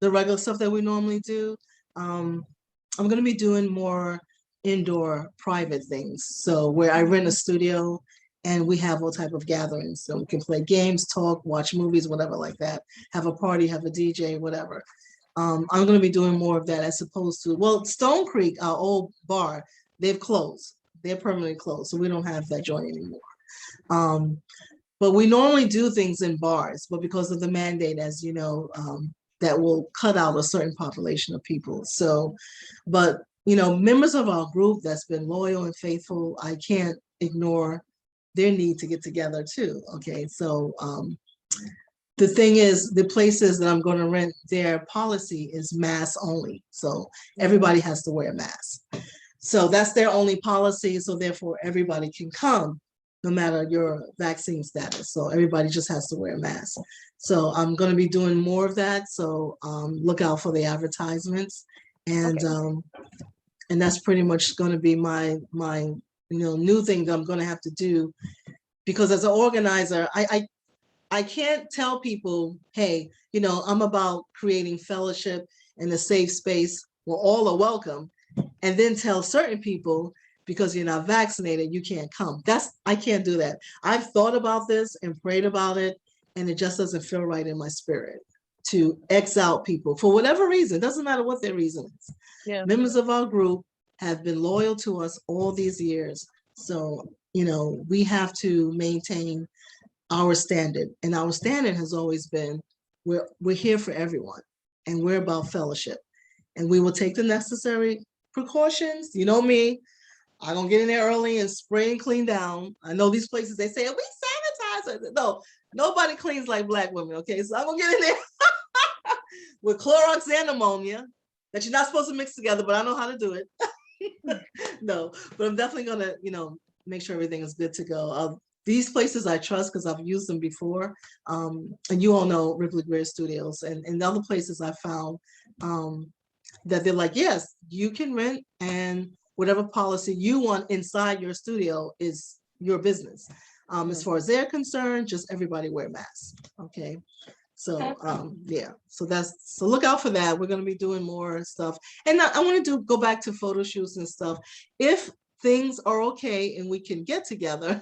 the regular stuff that we normally do, I'm going to be doing more indoor private things. So where I rent a studio and we have all type of gatherings. So we can play games, talk, watch movies, whatever like that, have a party, have a DJ, whatever. I'm going to be doing more of that as opposed to, well, Stone Creek, our old bar, they've closed. They're permanently closed. So we don't have that joint anymore. But we normally do things in bars, but because of the mandate, as you know, that will cut out a certain population of people. So, but, members of our group that's been loyal and faithful, I can't ignore their need to get together too. Okay, so the thing is, the places that I'm going to rent, their policy is mask only. So everybody has to wear a mask. So that's their only policy. So therefore, everybody can come, no matter your vaccine status. So everybody just has to wear a mask. So I'm going to be doing more of that. So look out for the advertisements. And Okay. and that's pretty much going to be my new thing that I'm going to have to do, because as an organizer, I can't tell people, hey, I'm about creating fellowship and a safe space where all are welcome, and then tell certain people, because you're not vaccinated, you can't come. I can't do that. I've thought about this and prayed about it, and it just doesn't feel right in my spirit to X out people for whatever reason. It doesn't matter what their reason is. Yeah. Members of our group have been loyal to us all these years. So, we have to maintain our standard. And our standard has always been, we're here for everyone, and we're about fellowship. And we will take the necessary precautions. You know me, I'm gonna get in there early and spray and clean down. I know these places, they say, we sanitize. No, nobody cleans like Black women, okay? So I'm gonna get in there with Clorox and ammonia that you're not supposed to mix together, but I know how to do it. No, but I'm definitely gonna, make sure everything is good to go. These places I trust because I've used them before. And you all know Ripley Greer Studios, and other places I found that they're like, yes, you can rent, and whatever policy you want inside your studio is your business. As far as they're concerned, just everybody wear masks. Okay. So yeah, so look out for that. We're going to be doing more stuff, and I want to go back to photo shoots and stuff if things are okay and we can get together.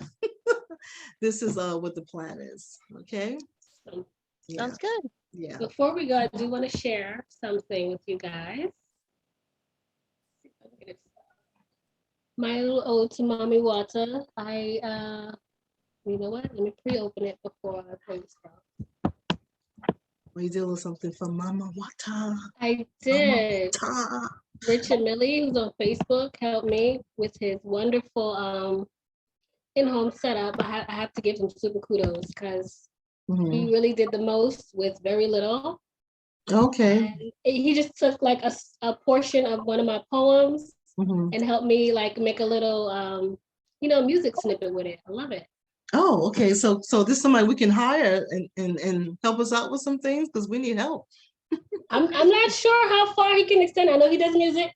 This is what the plan is. Okay. Yeah. Sounds good. Yeah. Before we go, I do want to share something with you guys. My little ode to Mommy Water. You know what? Let me pre-open it before I post stuff. We did a little something for Mama Wata. I did. Mama Richard Millie, who's on Facebook, helped me with his wonderful in-home setup. I have to give him super kudos because he really did the most with very little. Okay. And he just took like a portion of one of my poems and helped me like make a little music snippet with it. I love it. Oh, okay. So this is somebody we can hire and help us out with some things, because we need help. I'm not sure how far he can extend. I know he does music.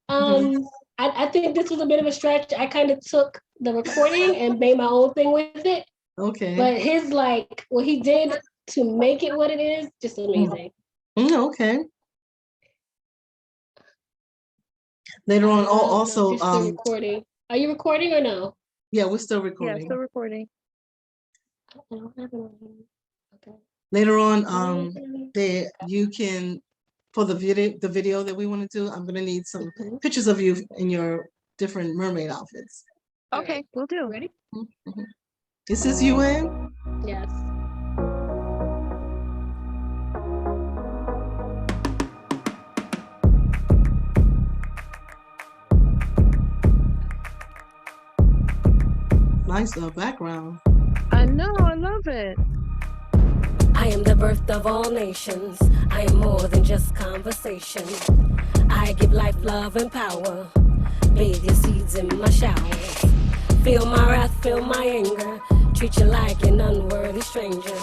I think this was a bit of a stretch. I kind of took the recording and made my own thing with it. Okay. But his what he did to make it what it is, just amazing. Okay. Later on, also, you're still recording. Are you recording or no? Yeah, we're still recording. Yeah, still recording. Okay. Later on, you can, for the video that we want to do, I'm gonna need some pictures of you in your different mermaid outfits. Okay, right. we'll do. Ready? This is UN? Yes. Nice background. I know, I love it. I am the birth of all nations. I am more than just conversation. I give life, love, and power. Bathe your seeds in my showers. Feel my wrath, feel my anger. Treat you like an unworthy stranger.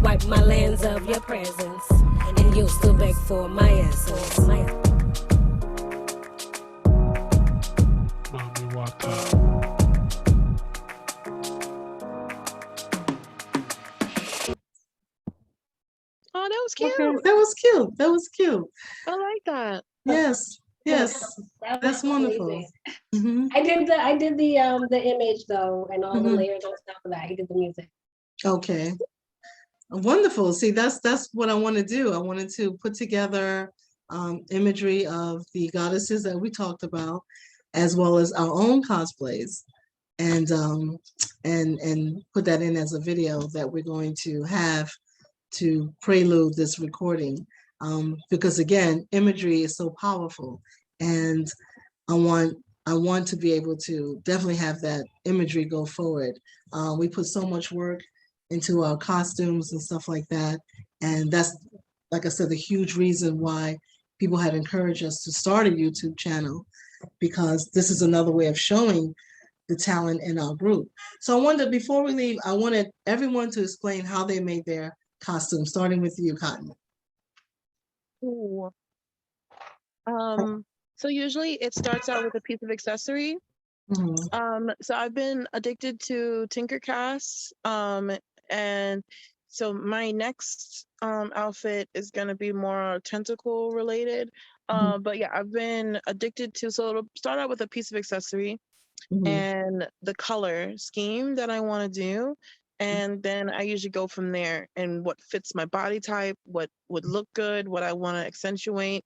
Wipe my lands of your presence, and you'll still beg for my essence. Mommy Wata. Oh, that was cute. Okay. That was cute. That was cute. I like that. Yes. Yes. That's wonderful. I did the image though, and all the layers on top of that. He did the music. Okay. Wonderful. See, that's what I want to do. I wanted to put together imagery of the goddesses that we talked about, as well as our own cosplays, and put that in as a video that we're going to have to prelude this recording, because again, imagery is so powerful, and I want to be able to definitely have that imagery go forward. We put so much work into our costumes and stuff like that, and that's, like I said, the huge reason why people have encouraged us to start a YouTube channel, because this is another way of showing the talent in our group. So I wanted, before we leave, I wanted everyone to explain how they made their costume, starting with you, Cotton. Ooh. So usually it starts out with a piece of accessory. So I've been addicted to Tinkercast. And so my next outfit is gonna be more tentacle related. But yeah, I've been addicted to, so it'll start out with a piece of accessory and the color scheme that I want to do. And then I usually go from there and what fits my body type, what would look good, what I want to accentuate.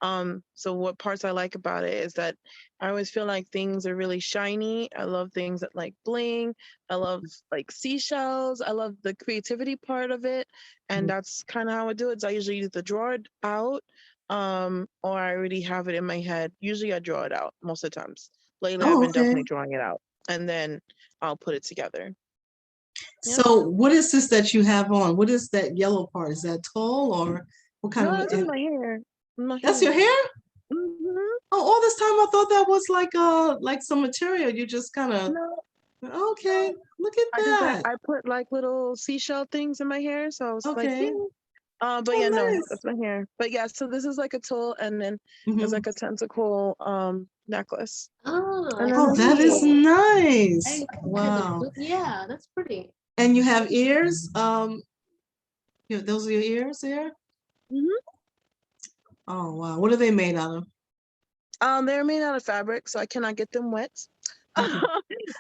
So what parts I like about it is that I always feel like things are really shiny. I love things that like bling. I love like seashells. I love the creativity part of it. And that's kind of how I do it. So I usually either draw it out, or I already have it in my head. Usually I draw it out most of the times. Lately, I've Oh, been okay. definitely drawing it out, and then I'll put it together. Yeah. So what is this that you have on? What is that yellow part? Is that tulle or what kind No, of? that's just my hair. My That's your hair. hair? Hmm. Oh, all this time I thought that was like some material. You just kind of, No, okay, look at that. I put like little seashell things in my hair, so it's like, Okay. ding. But yeah, Oh, no, nice. that's my hair. But yeah, so this is like a tulle, and then there's like a tentacle necklace, Oh, and I then Oh, that's that is see. nice. I kind of, Wow. yeah, that's pretty. And you have ears? Those are your ears there? Mhm. Oh, wow. What are they made out of? They're made out of fabric, so I cannot get them wet. Okay.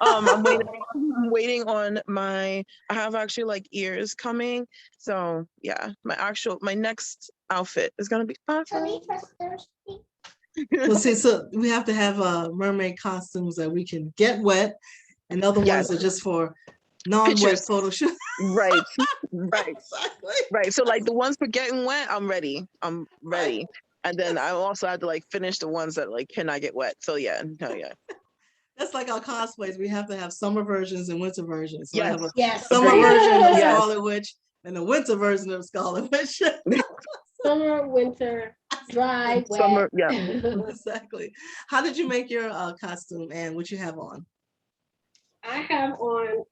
I'm waiting on my, I have actually like ears coming. So yeah, my next outfit is gonna be awesome. Well, see, so we have to have mermaid costumes that we can get wet, and other Yes, ones are just for non-wet pictures. photo shoot. Right, right, Exactly. right. So like the ones for getting wet, I'm ready. I'm ready. And then I also have to like finish the ones that like cannot get wet. So yeah, no, yeah. That's like our cosplays. We have to have summer versions and winter versions. So I Yes, have a Yes. summer agreed. version of Yes. Scarlet Witch and a winter version of Scarlet Witch. Summer, winter, dry, Summer, wet. yeah. Exactly. How did you make your costume and what you have on? I have on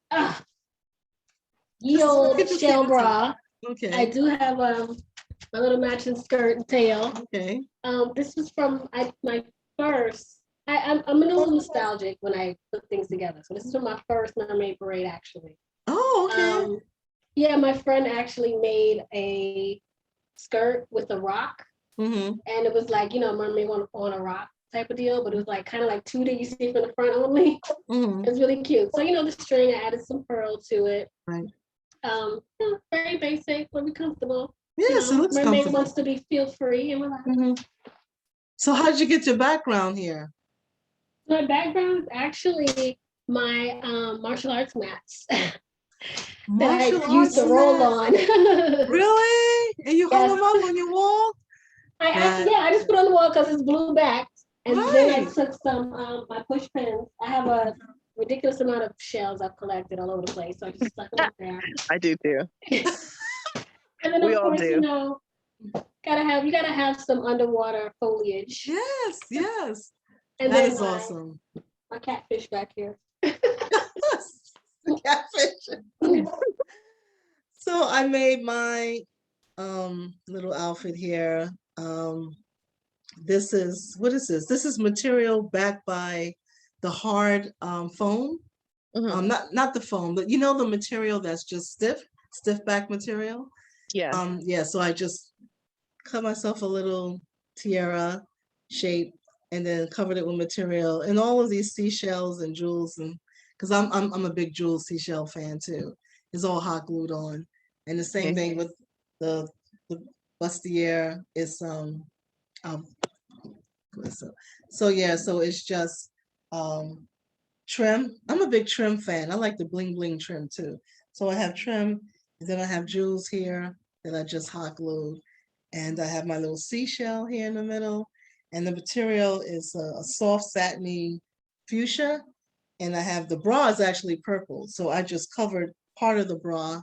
ye Just old look at your shell fingertips. bra. I Okay. do have my little matching skirt and tail. Okay. This was from my first. I'm a little nostalgic when I put things together. So this is from my first mermaid parade, actually. Oh, okay. Yeah, my friend actually made a skirt with a rock, Mm-hmm. and it was like, mermaid on a rock type of deal, but it was like kind of like 2D, you see from the front only. Mm-hmm. It was really cute. So the string, I added some pearl to it. Right. Very basic, but be comfortable. Yes, it looks mermaid comfortable. wants to be feel free and relaxed. Mm-hmm. So how did you get your background here? My background is actually my martial arts mats that Martial I used to arts roll mats? on. Really? And you hung Yes. them up on your wall? I just put on the wall because it's blue back. And then I Right. took some my push pins. I have a ridiculous amount of shells I've collected all over the place. So I just stuck them up there. I do too. And then We of all course, do. you gotta have some underwater foliage. Yes, yes. And That then is awesome. my catfish back here. The catfish. So I made my little outfit here. This is, what is this? This is material backed by the hard foam. Mhm. Not the foam, but the material that's just stiff back material. Yeah. Yeah, so I just cut myself a little tiara shape and then covered it with material and all of these seashells and jewels, and because I'm a big jewel seashell fan too. It's all hot glued on. And the same Okay. thing with the bustier is so yeah, so it's just trim. I'm a big trim fan. I like the bling bling trim too. So I have trim, and then I have jewels here that I just hot glued. And I have my little seashell here in the middle. And the material is a soft satiny fuchsia. And I have the bra is actually purple. So I just covered part of the bra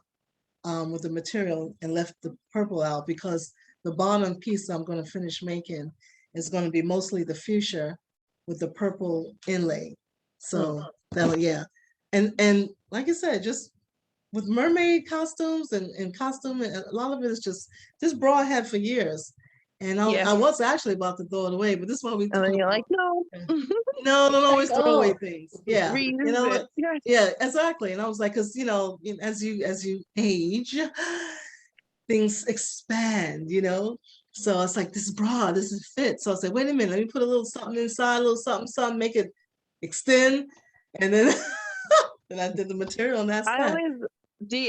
with the material and left the purple out because the bottom piece I'm going to finish making is going to be mostly the fuchsia with the purple inlay. So yeah. And like I said, just with mermaid costumes and costume, and a lot of it is just this bra I had for years. And Yeah. I was actually about to throw it away, but this is what we And then talk you're about. like, no. No, don't always Like, throw away oh. things. Yeah, you Reuse know it. what? Yes. Yeah, exactly. And I was like, because as you age, things expand. So it's like this bra, this is fit. So I said, wait a minute, let me put a little something inside, a little something, something, make it extend, and then then I did the material, and that's that.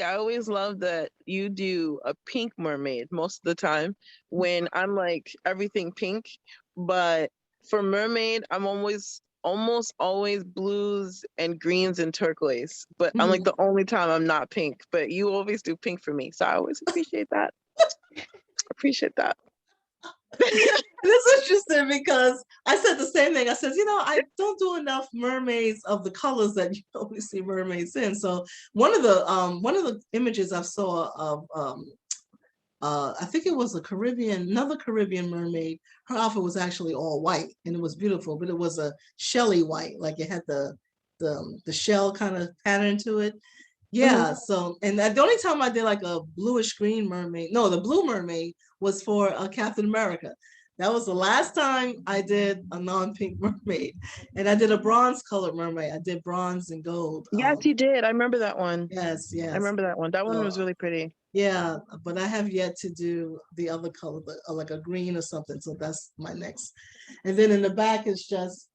I always love that you do a pink mermaid most of the time when I'm like everything pink. But for mermaid, I'm almost always blues and greens and turquoise. But I'm like Mhm. the only time I'm not pink. But you always do pink for me. So I always appreciate that. Appreciate that. It's interesting because I said the same thing. I said, I don't do enough mermaids of the colors that you always see mermaids in. So one of the images I saw of I think it was another Caribbean mermaid. Her outfit was actually all white and it was beautiful, but it was a shelly white, like it had the shell kind of pattern to it. Yeah, so and the only time I did like a bluish green mermaid, no, the blue mermaid was for Captain America. That was the last time I did a non-pink mermaid, and I did a bronze colored mermaid. I did bronze and gold. Yes, you did. I remember that one. Yes, I yes. remember that one. That one So, was really pretty. yeah, but I have yet to do the other color, like a green or something. So that's my next. And then in the back is just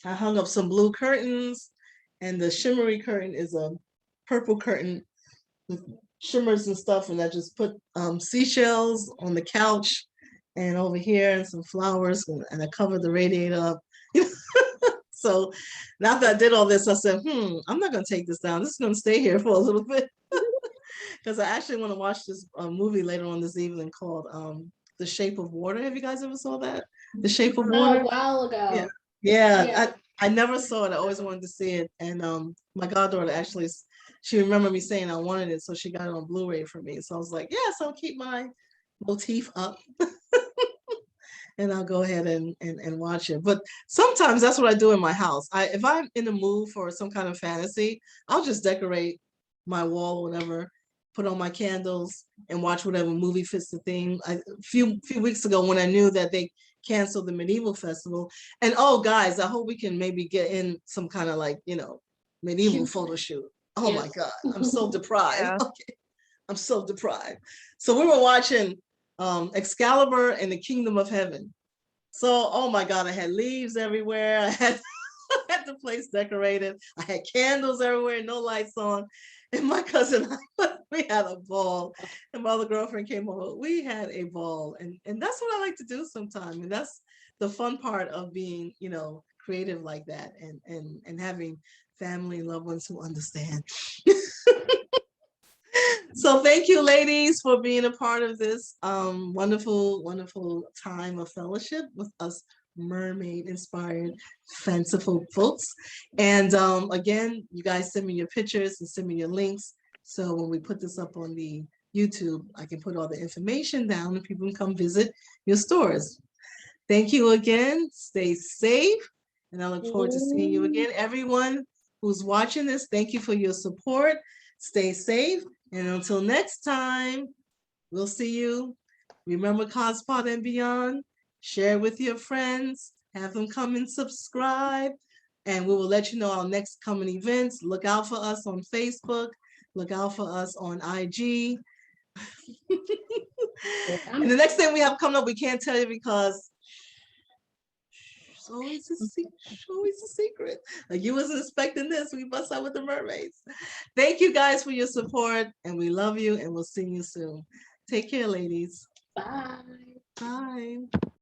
I hung up some blue curtains, and the shimmery curtain is a purple curtain with shimmers and stuff. And I just put seashells on the couch and over here and some flowers, and I covered the radiator up. So now that I did all this, I said, I'm not gonna take this down. This is gonna stay here for a little bit because I actually want to watch this movie later on this evening called The Shape of Water. Have you guys ever saw that? The Shape of Oh, Water? a while Yeah. ago. Yeah, Yeah. I never saw it. I always wanted to see it. And my goddaughter actually, she remembered me saying I wanted it, so she got it on Blu-ray for me. So I was like, yes, I'll keep my motif up and I'll go ahead and watch it. But sometimes that's what I do in my house. If I'm in the mood for some kind of fantasy, I'll just decorate my wall or whatever, put on my candles and watch whatever movie fits the theme. A few weeks ago when I knew that they canceled the medieval festival, and oh guys, I hope we can maybe get in some kind of like, medieval photo shoot. Oh my Yes. God, I'm so deprived. Yeah. Okay, I'm so deprived. So we were watching Excalibur and the Kingdom of Heaven. So, oh my God, I had leaves everywhere. I had, I had the place decorated. I had candles everywhere, no lights on. And my cousin and I, we had a ball. And my other girlfriend came over. We had a ball. And that's what I like to do sometimes. And that's the fun part of being, creative like that and having family and loved ones who understand. So thank you, ladies, for being a part of this wonderful, wonderful time of fellowship with us mermaid inspired fanciful folks. And again, you guys send me your pictures and send me your links. So when we put this up on the YouTube, I can put all the information down and people can come visit your stores. Thank you again. Stay safe. And I look forward to seeing you again. Everyone who's watching this, thank you for your support. Stay safe. And until next time, we'll see you. Remember Cospod and Beyond. Share with your friends. Have them come and subscribe. And we will let you know our next coming events. Look out for us on Facebook. Look out for us on IG. And the next thing we have coming up, we can't tell you because it's always a secret. Like you wasn't expecting this. We bust out with the mermaids. Thank you guys for your support, and we love you, and we'll see you soon. Take care, ladies. Bye. Bye.